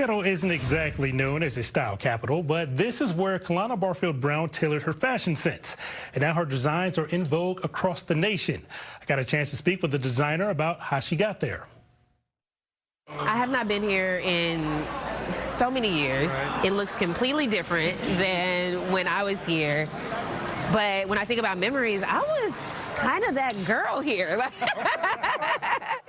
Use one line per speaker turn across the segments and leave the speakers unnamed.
Seattle isn't exactly known as a style capital, but this is where Kahlana Barfield Brown tailored her fashion sense. And now her designs are in vogue across the nation. I got a chance to speak with the designer about how she got there.
I have not been here in so many years. Right. It looks completely different than when I was here. But when I think about memories, I was kind of that girl here.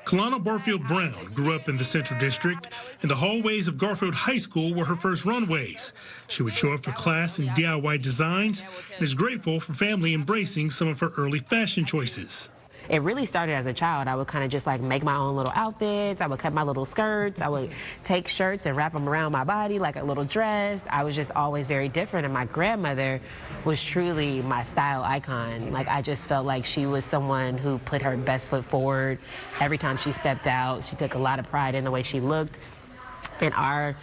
Kahlana Barfield Brown grew up in the Central District, and the hallways of Garfield High School were her first runways. She would show up for class in DIY designs and is grateful for family embracing some of her early fashion choices.
It really started as a child. I would kind of just like make my own little outfits. I would cut my little skirts. I would take shirts and wrap them around my body like a little dress. I was just always very different, and my grandmother was truly my style icon. Like, I just felt like she was someone who put her best foot forward every time she stepped out. She took a lot of pride in the way she looked. And our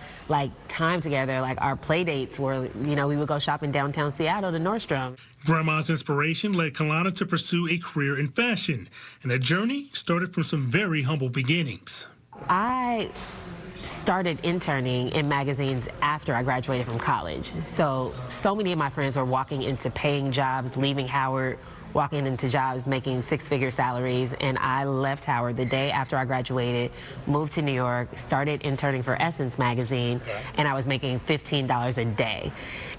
time together, our play dates were, we would go shopping downtown Seattle to Nordstrom.
Grandma's inspiration led Kahlana to pursue a career in fashion, and that journey started from some very humble beginnings.
I started interning in magazines after I graduated from college. So many of my friends were walking into paying jobs, leaving Howard, walking into jobs making six-figure salaries, and I left Howard the day after I graduated, moved to New York, started interning for Essence magazine, and I was making $15 a day.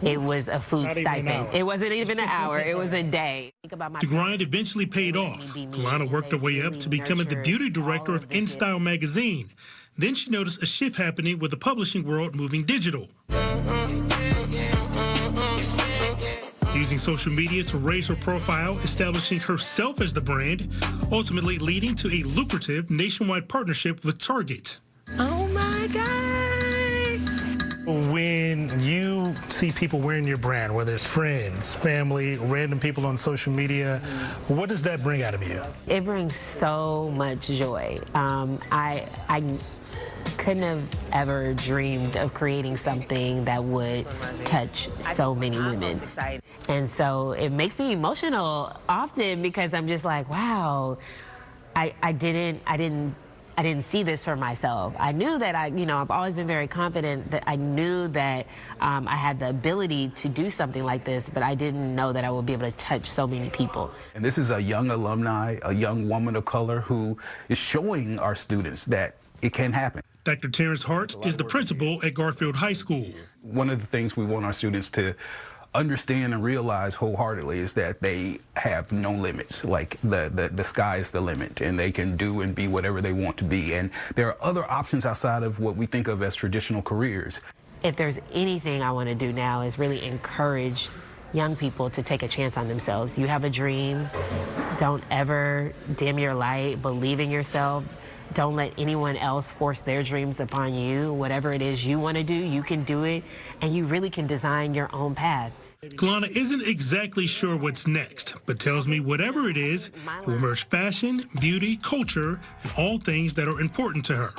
It was a food stipend. It wasn't even an hour, it was a day.
The grind eventually paid off. Kahlana worked her way up to becoming the beauty director of InStyle magazine. Then she noticed a shift happening with the publishing world moving digital. Using social media to raise her profile, establishing herself as the brand, ultimately leading to a lucrative nationwide partnership with Target.
Oh my God!
When you see people wearing your brand, whether it's friends, family, random people on social media, what does that bring out of you?
It brings so much joy. I couldn't have ever dreamed of creating something that would touch so many women. And so it makes me emotional often because I'm just like, wow, I didn't see this for myself. I knew that I've always been very confident that I knew that I had the ability to do something like this, but I didn't know that I would be able to touch so many people.
And this is a young alumni, a young woman of color who is showing our students that it can happen.
Dr. Terrence Hart is the principal at Garfield High School.
One of the things we want our students to understand and realize wholeheartedly is that they have no limits. Like the sky is the limit, and they can do and be whatever they want to be. And there are other options outside of what we think of as traditional careers.
If there's anything I want to do now is really encourage young people to take a chance on themselves. You have a dream. Don't ever dim your light. Believe in yourself. Don't let anyone else force their dreams upon you. Whatever it is you want to do, you can do it, and you really can design your own path.
Kahlana isn't exactly sure what's next, but tells me whatever it is, it will merge fashion, beauty, culture, and all things that are important to her.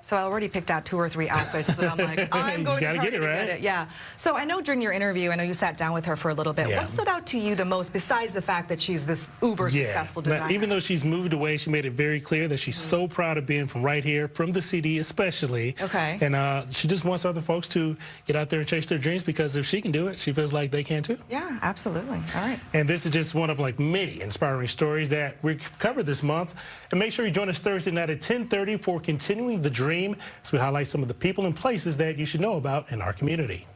So I already picked out 2 or 3 outfits that I'm like, I'm going to Target to get it. Yeah. So I know during your interview, I know you sat down with her for a little bit. Yeah. What stood out to you the most, besides the fact that she's this uber successful designer?
Now, even though she's moved away, she made it very clear that she's so proud of being from right here, from the CD especially.
Okay.
And she just wants other folks to get out there and chase their dreams, because if she can do it, she feels like they can too.
Yeah, absolutely. All right.
And this is just one of many inspiring stories that we covered this month. And make sure you join us Thursday night at 10:30 for Continuing the Dream, as we highlight some of the people and places that you should know about in our community.